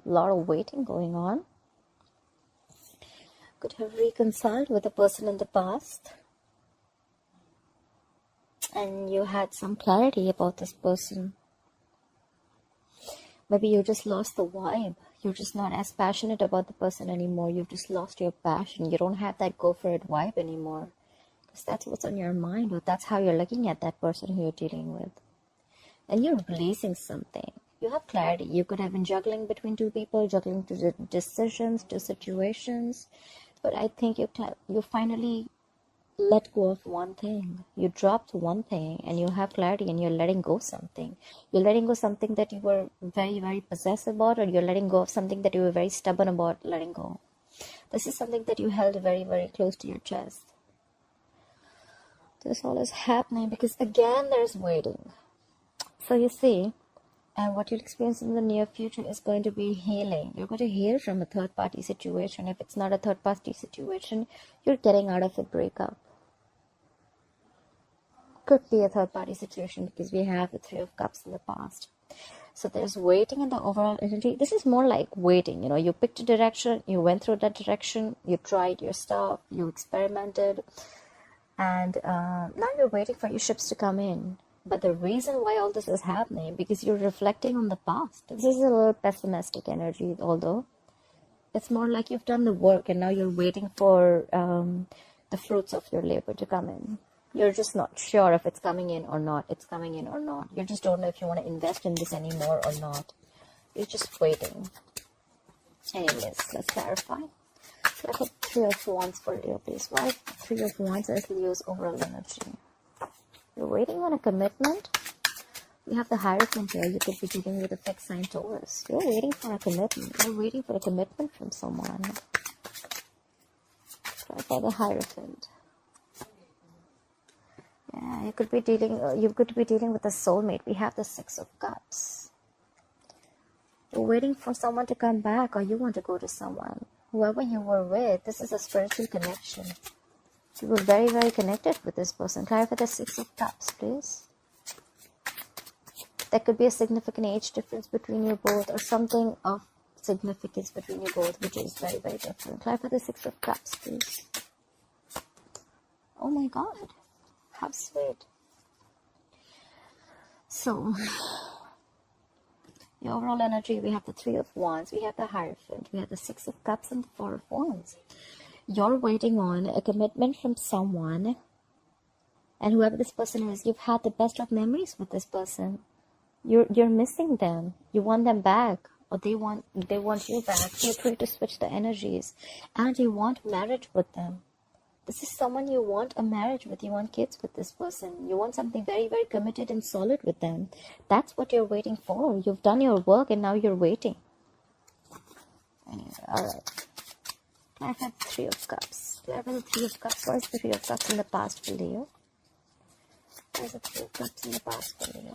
A lot of waiting going on. Could have reconciled with a person in the past. And you had some clarity about this person. Maybe you just lost the vibe. You're just not as passionate about the person anymore. You've just lost your passion. You don't have that go for it vibe anymore. Because that's what's on your mind, or that's how you're looking at that person who you're dealing with. And you're releasing something. You have clarity. You could have been juggling between two people, juggling two decisions, two situations. But I think you finally let go of one thing. You dropped one thing and you have clarity, and you're letting go something. You're letting go something that you were very, very possessive about, or you're letting go of something that you were very stubborn about letting go. This is something that you held very, very close to your chest. This all is happening because again there's waiting. So you see, and what you'll experience in the near future is going to be healing. You're going to heal from a third-party situation. If it's not a third-party situation, you're getting out of a breakup. Could be a third-party situation because we have the Three of Cups in the past. So there's waiting in the overall energy. This is more like waiting. You know, you picked a direction, you went through that direction, you tried your stuff, you experimented, and now you're waiting for your ships to come in. But the reason why all this is happening, because you're reflecting on the past. This is a little pessimistic energy, although it's more like you've done the work and now you're waiting for the fruits of your labor to come in. You're just not sure if it's coming in or not. It's coming in or not. You just don't know if you want to invest in this anymore or not. You're just waiting. Anyways, let's clarify. So I put Three of Wands for Leo, please. Why Three of Wands is Leo's overall energy? You're waiting on a commitment. You have the Hierophant here. You could be dealing with a fixed sign Taurus. You're waiting for a commitment. You're waiting for a commitment from someone. Try by the Hierophant. Yeah, you could be dealing with a soulmate. We have the Six of Cups. You're waiting for someone to come back, or you want to go to someone. Whoever you were with, this is a spiritual connection. You were very, very connected with this person. Clarify the Six of Cups, please. There could be a significant age difference between you both, or something of significance between you both, which is very, very different. Clarify the Six of Cups, please. Oh my God. How sweet. So, the overall energy, we have the Three of Wands, we have the Hierophant, we have the Six of Cups, and the Four of Wands. You're waiting on a commitment from someone, and whoever this person is, you've had the best of memories with this person. You're missing them. You want them back, or they want you back. Feel free to switch the energies, and you want marriage with them. This is someone you want a marriage with. You want kids with this person. You want something very, very committed and solid with them. That's what you're waiting for. You've done your work, and now you're waiting. Anyway, alright. I have Three of Cups. I have the Three of Cups. What is the Three of Cups in the past for Leo? What is the Three of Cups in the past for Leo?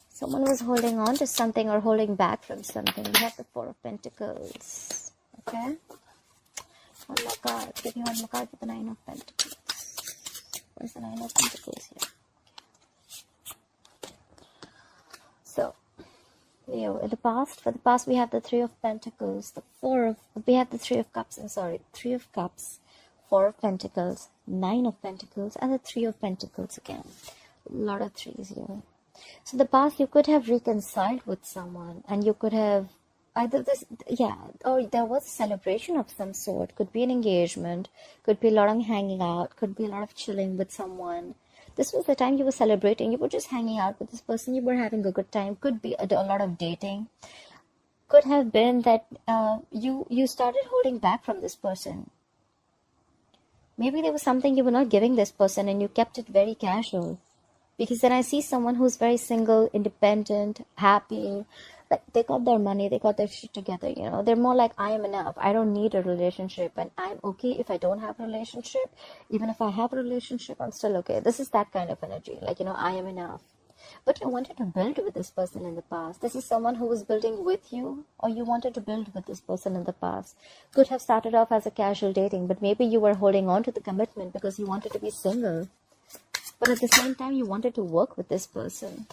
Someone was holding on to something or holding back from something. We have the Four of Pentacles. Okay? One more card. Give me one more card for the Nine of Pentacles. Where's the Nine of Pentacles here? So, Leo, for the past we have the Three of Pentacles, we have the Three of Cups, Three of Cups, Four of Pentacles, Nine of Pentacles, and the Three of Pentacles again. A lot of threes here. So the past, you could have reconciled with someone, and you could have or there was a celebration of some sort. Could be an engagement, could be a lot of hanging out, could be a lot of chilling with someone. This was the time you were celebrating. You were just hanging out with this person. You were having a good time. Could be a lot of dating. Could have been that you started holding back from this person. Maybe there was something you were not giving this person, and you kept it very casual. Because then I see someone who's very single, independent, happy. Like, they got their money, they got their shit together, you know. They're more like, I am enough. I don't need a relationship, and I'm okay if I don't have a relationship. Even if I have a relationship, I'm still okay. This is that kind of energy. Like, you know, I am enough. But you wanted to build with this person in the past. This is someone who was building with you, or you wanted to build with this person in the past. Could have started off as a casual dating, but maybe you were holding on to the commitment because you wanted to be single. But at the same time, you wanted to work with this person.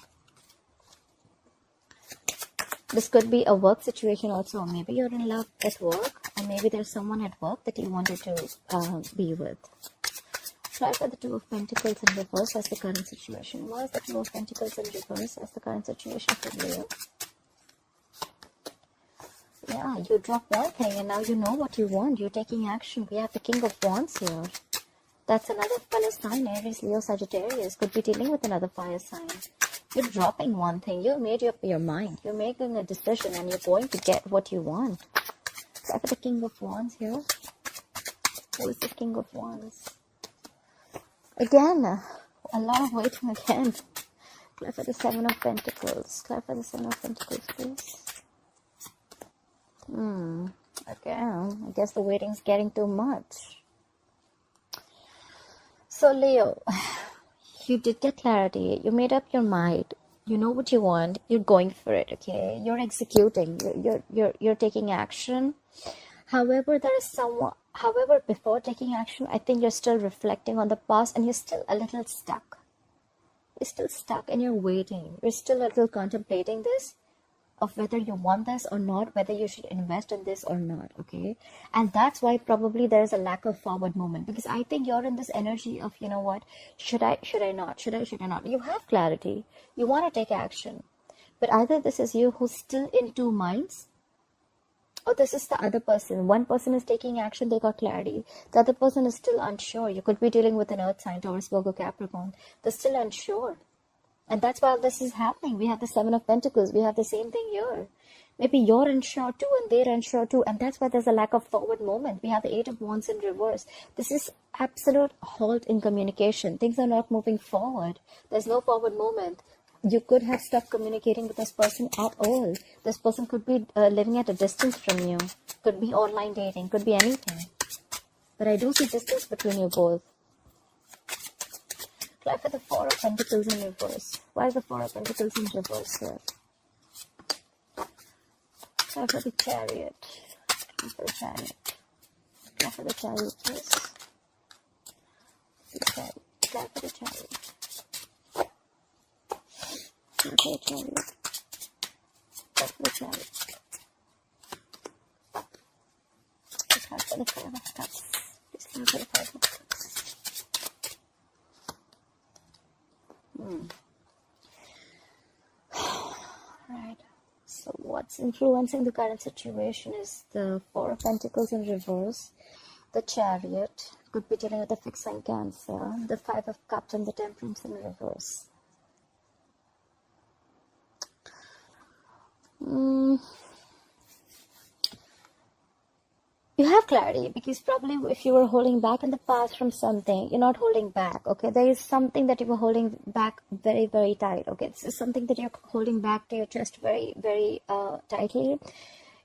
This could be a work situation also. Maybe you're in love at work, or maybe there's someone at work that you wanted to be with. Try for the Two of Pentacles in reverse as the current situation. What is the Two of Pentacles in reverse as the current situation for Leo? Yeah, you drop one thing and now you know what you want. You're taking action. We have the King of Wands here. That's another fellow sign, Aries, Leo, Sagittarius. Could be dealing with another fire sign. You're dropping one thing. You made up your mind. You're making a decision and you're going to get what you want. Try for the King of Wands here. Who is the King of Wands? Again, a lot of waiting again. Try for the Seven of Pentacles. Try for the Seven of Pentacles, please. Okay, I guess the waiting's getting too much. So Leo, you did get clarity. You made up your mind. You know what you want. You're going for it. Okay, you're executing. You're taking action. However, there is someone. However, before taking action, I think you're still reflecting on the past, and you're still a little stuck. You're still stuck, and you're waiting. You're still a little contemplating this, of whether you want this or not, whether you should invest in this or not, okay? And that's why probably there's a lack of forward movement, because I think you're in this energy of, you know what, should I not, should I not? You have clarity, you want to take action, but either this is you who's still in two minds, or this is the other person. One person is taking action, they got clarity. The other person is still unsure. You could be dealing with an earth sign, Taurus, Virgo, Capricorn. They're still unsure. And that's why this is happening. We have the Seven of Pentacles. We have the same thing here. Maybe you're unsure too and they're unsure too. And that's why there's a lack of forward movement. We have the Eight of Wands in reverse. This is absolute halt in communication. Things are not moving forward. There's no forward movement. You could have stopped communicating with this person at all. This person could be living at a distance from you. Could be online dating. Could be anything. But I do see distance between you both. Try for the Four of Pentacles in reverse. Why is the Four of Pentacles in reverse here? Try for the Chariot. Try for the Chariot. Try for the Chariot, please. Try for the Chariot. Try for the Chariot. Try for the Chariot. Try for the Five of Cups. Please try for the Five of Cups. Right. So what's influencing the current situation is the Four of Pentacles in reverse, the Chariot, could be dealing with the fixed sign Cancer, the Five of Cups and the Temperance in reverse. You have clarity, because probably if you were holding back in the past from something, you're not holding back, okay? There is something that you were holding back very, very tight, okay? This is something that you're holding back to your chest very, very tightly.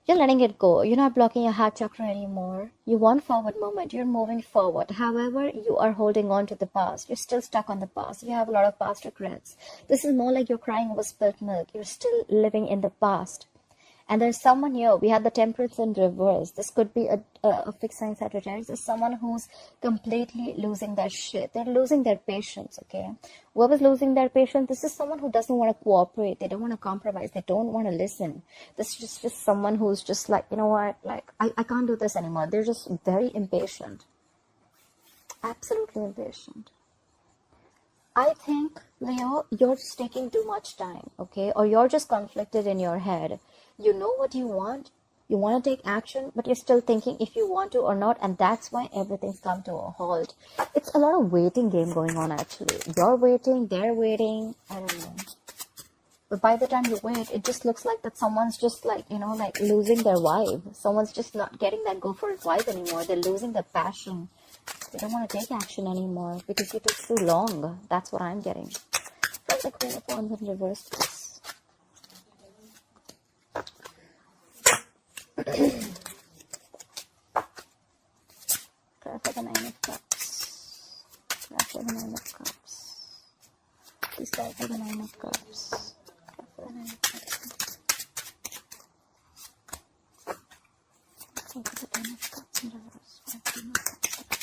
You're letting it go. You're not blocking your heart chakra anymore. You want forward movement. You're moving forward. However, you are holding on to the past. You're still stuck on the past. You have a lot of past regrets. This is more like you're crying over spilt milk. You're still living in the past. And there's someone here. We have the Temperance in reverse. This could be a fixed sign Sagittarius. There's someone who's completely losing their shit. They're losing their patience, okay? Whoever's losing their patience, this is someone who doesn't want to cooperate. They don't want to compromise. They don't want to listen. This is just someone who's just like, you know what? Like, I can't do this anymore. They're just very impatient. Absolutely impatient. I think, Leo, you're just taking too much time, okay? Or you're just conflicted in your head. You know what you want to take action, but you're still thinking if you want to or not, and that's why everything's come to a halt. It's a lot of waiting game going on, actually. You're waiting, they're waiting, I don't know. But by the time you wait, it just looks like that someone's just like, you know, like losing their vibe. Someone's just not getting that go for it vibe anymore. They're losing their passion. They don't want to take action anymore because it took too long. That's what I'm getting. That's the Queen of Wands in reverse, please. Try for the Nine of Cups. Try for the Nine of Cups. Please try for the Nine of Cups. Try for the Nine of Cups. Try for the Ten of Cups in reverse. Try for the Ten of Cups.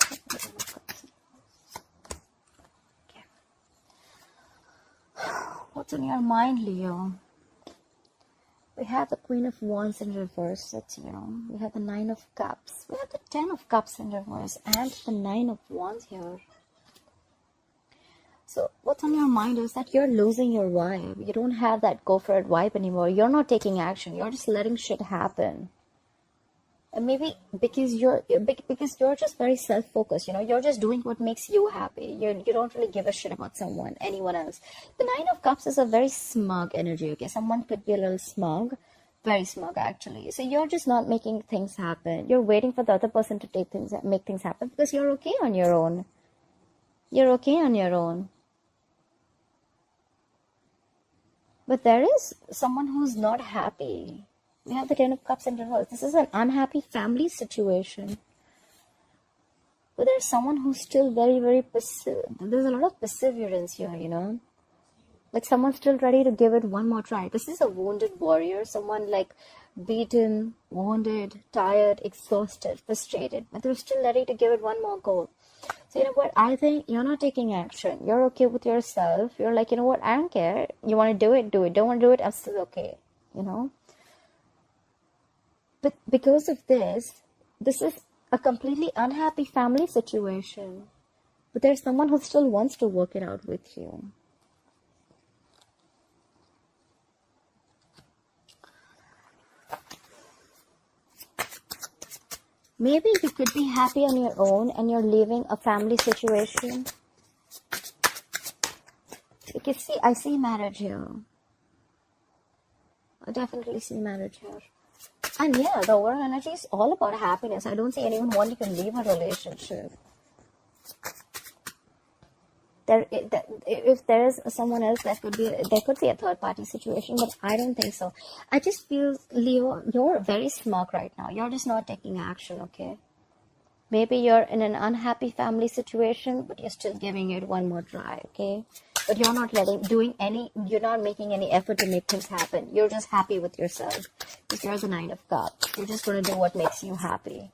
Try for the Ten of Cups. Okay. What's on your mind, Leo? We have the Queen of Wands in reverse. That's, we have the Nine of Cups. We have the Ten of Cups in reverse and the Nine of Wands here. So what's on your mind is that you're losing your vibe. You don't have that go for it vibe anymore. You're not taking action. You're just letting shit happen. And maybe because you're just very self-focused, you're just doing what makes you happy. You don't really give a shit about anyone else. The Nine of Cups is a very smug energy, okay? Someone could be a little smug, very smug actually. So you're just not making things happen. You're waiting for the other person to make things happen because you're okay on your own. You're okay on your own. But there is someone who's not happy. We have the Ten of Cups in reverse. This is an unhappy family situation. But there's someone who's still very, very there's a lot of perseverance here, Like someone's still ready to give it one more try. This is a wounded warrior. Someone like beaten, wounded, tired, exhausted, frustrated. But they're still ready to give it one more go. So you know what? I think you're not taking action. You're okay with yourself. You're like, you know what? I don't care. You want to do it, do it. Don't want to do it, I'm still okay, But because of this is a completely unhappy family situation. But there's someone who still wants to work it out with you. Maybe you could be happy on your own and you're leaving a family situation. Because see, I see marriage here. I definitely see marriage here. And yeah, the overall energy is all about happiness. I don't see anyone wanting to leave a relationship. If there is someone else, there could be a third party situation, but I don't think so. I just feel, Leo, you're very smug right now. You're just not taking action, okay? Maybe you're in an unhappy family situation, but you're still giving it one more try, okay? But you're not you're not making any effort to make things happen. You're just happy with yourself. Because you're the Nine of Cups. You're just going to do what makes you happy.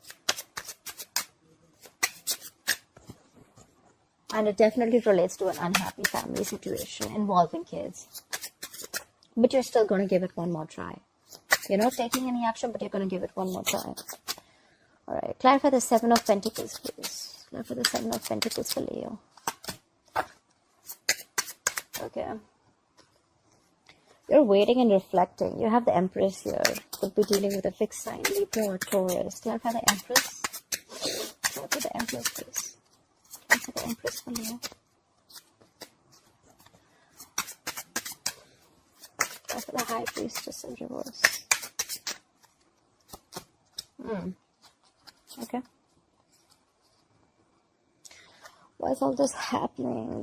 And it definitely relates to an unhappy family situation involving kids. But you're still going to give it one more try. You're not taking any action, but you're going to give it one more try. Alright, clarify the Seven of Pentacles, please. Clarify the Seven of Pentacles for Leo. Okay. You're waiting and reflecting. You have the Empress here. Could be dealing with a fixed sign, Libra or Taurus. Clarify the Empress. Clarify the Empress, please. Clarify the Empress for Leo. Clarify the High Priestess in reverse. Okay. Why is all this happening?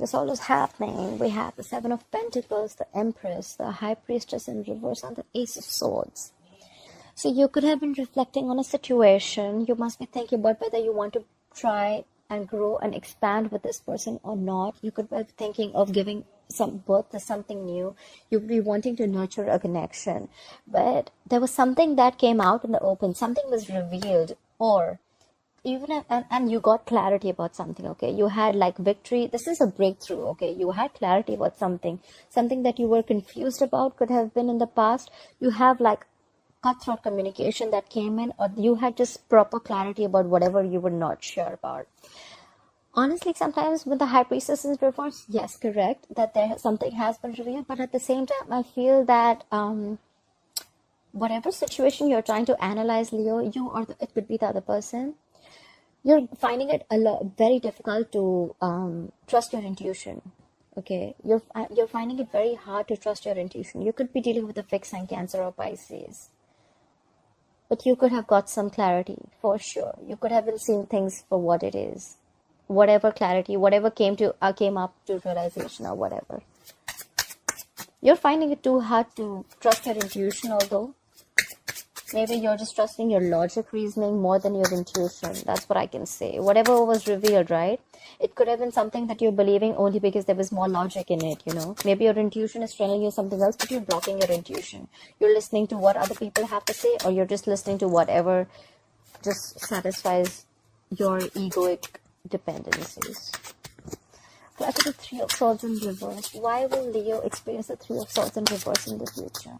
We have the Seven of Pentacles, the Empress, the High Priestess in reverse, and the Ace of Swords. So you could have been reflecting on a situation. You must be thinking about whether you want to try and grow and expand with this person or not. You could be thinking of giving some birth to something new. You would be wanting to nurture a connection. But there was something that came out in the open. Something was revealed, or and you got clarity about something, okay? You had like victory. This is a breakthrough, okay? You had clarity about something that you were confused about, could have been in the past. You have like cutthroat communication that came in, or you had just proper clarity about whatever you were not sure about. Honestly, sometimes with the High Priestess in reverse, yes, correct, that something has been revealed, but at the same time, I feel that whatever situation you're trying to analyze, Leo, it could be the other person, you're finding it very difficult to trust your intuition. Okay, you're finding it very hard to trust your intuition. You could be dealing with a fixed sign, Cancer or Pisces, but you could have got some clarity for sure. You could have been seeing things for what it is, whatever clarity, whatever came up to realization or whatever. You're finding it too hard to trust your intuition, although maybe you're just trusting your logic reasoning more than your intuition. That's what I can say. Whatever was revealed, right? It could have been something that you're believing only because there was more logic in it, Maybe your intuition is telling you something else, but you're blocking your intuition. You're listening to what other people have to say, or you're just listening to whatever just satisfies your egoic dependencies. After the Three of Swords in reverse, why will Leo experience the Three of Swords in reverse in the future?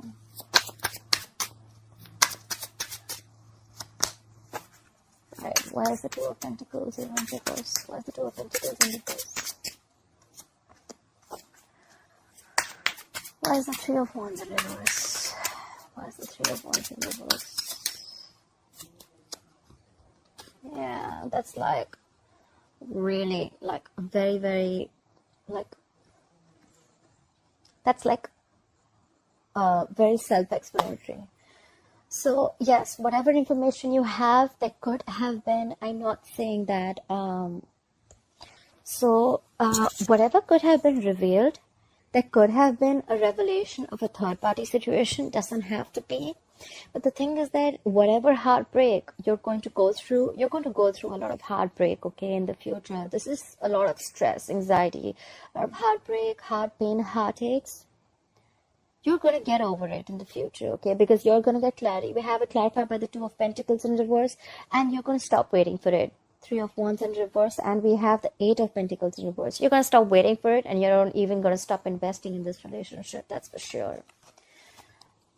Alright, why is the Two of Pentacles in reverse? Why is the Two of Pentacles in reverse? Why is the Three of Wands in reverse? Why is the Three of Wands in reverse? Yeah, that's like really like very, very like that's like very self-explanatory. So yes, whatever information you have, that could have been, I'm not saying that whatever could have been revealed, that could have been a revelation of a third party situation, doesn't have to be. But the thing is that whatever heartbreak you're going to go through a lot of heartbreak, okay, in the future. This is a lot of stress, anxiety, a lot of heartbreak, heart pain, heartaches. You're going to get over it in the future, okay, because you're going to get clarity. We have it clarified by the Two of Pentacles in reverse, and you're going to stop waiting for it. Three of Wands in reverse, and we have the Eight of Pentacles in reverse. You're going to stop waiting for it, and you're not even going to stop investing in this relationship, that's for sure.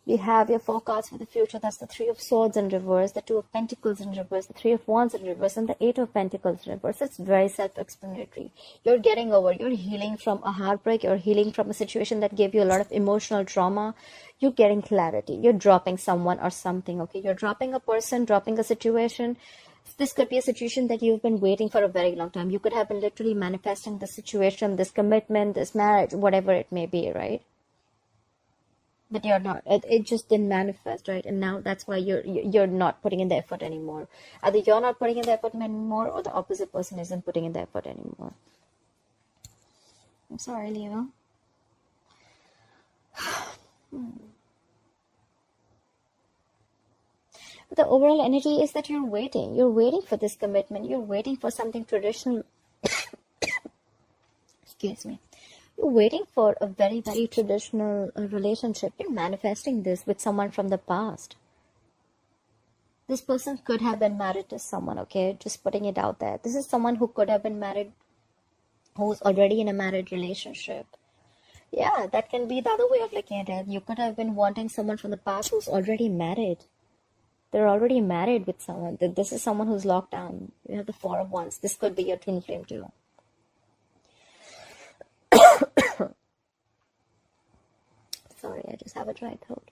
We have your four cards for the future. That's the Three of Swords in reverse, the Two of Pentacles in reverse, the Three of Wands in reverse, and the Eight of Pentacles in reverse. It's very self-explanatory. You're getting over, you're healing from a heartbreak, you're healing from a situation that gave you a lot of emotional trauma. You're getting clarity. You're dropping someone or something, okay? You're dropping a person, dropping a situation. This could be a situation that you've been waiting for a very long time. You could have been literally manifesting this situation, this commitment, this marriage, whatever it may be, right? But you're not. It just didn't manifest, right? And now that's why you're not putting in the effort anymore. Either you're not putting in the effort anymore, or the opposite person isn't putting in the effort anymore. I'm sorry, Leo. But the overall energy is that you're waiting. You're waiting for this commitment. You're waiting for something traditional. Excuse me. You're waiting for a very, very traditional relationship. You're manifesting this with someone from the past. This person could have been married to someone, okay? Just putting it out there. This is someone who could have been married, who's already in a married relationship. Yeah, that can be the other way of looking at it. You could have been wanting someone from the past who's already married. They're already married with someone. This is someone who's locked down. You have the Four of Wands. This could be your twin flame too. Sorry, I just have a dry throat.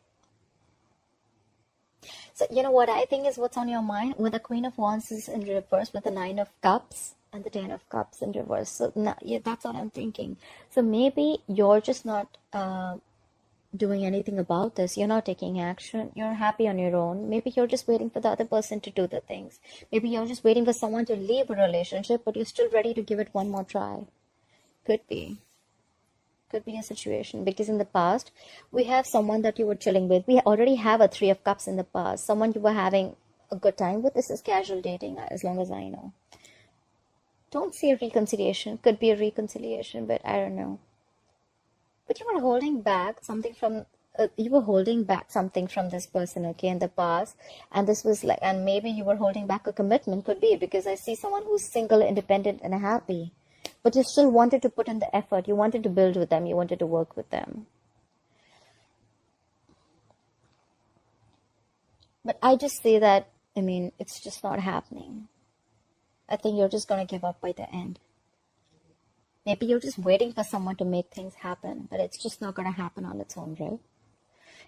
So, you know what I think is what's on your mind? With the Queen of Wands is in reverse, with the Nine of Cups and the Ten of Cups in reverse. So, yeah, that's what I'm thinking. So, maybe you're just not doing anything about this. You're not taking action. You're happy on your own. Maybe you're just waiting for the other person to do the things. Maybe you're just waiting for someone to leave a relationship, but you're still ready to give it one more try. Could be. Could be a situation, because in the past we have someone that you were chilling with. We already have a Three of Cups in the past, someone you were having a good time with. This is casual dating, as long as I know. Don't see a reconciliation. Could be a reconciliation, but I don't know. But you were holding back something from this person, okay, in the past, and this was like, and maybe you were holding back a commitment. Could be, because I see someone who's single, independent, and happy. But you still wanted to put in the effort. You wanted to build with them. You wanted to work with them. But I just say that, I mean, it's just not happening. I think you're just going to give up by the end. Maybe you're just waiting for someone to make things happen, but it's just not going to happen on its own, right?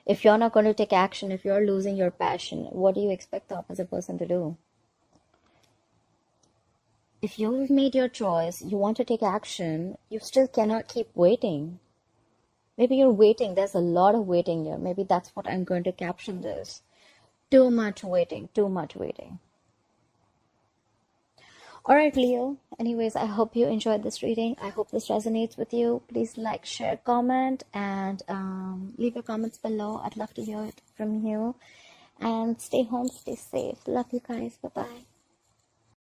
If you're not going to take action, if you're losing your passion, what do you expect the opposite person to do? If you've made your choice, you want to take action, you still cannot keep waiting. Maybe you're waiting. There's a lot of waiting here. Maybe that's what I'm going to caption this. Too much waiting. Too much waiting. Alright, Leo. Anyways, I hope you enjoyed this reading. I hope this resonates with you. Please like, share, comment, and leave your comments below. I'd love to hear it from you. And stay home, stay safe. Love you guys. Bye-bye.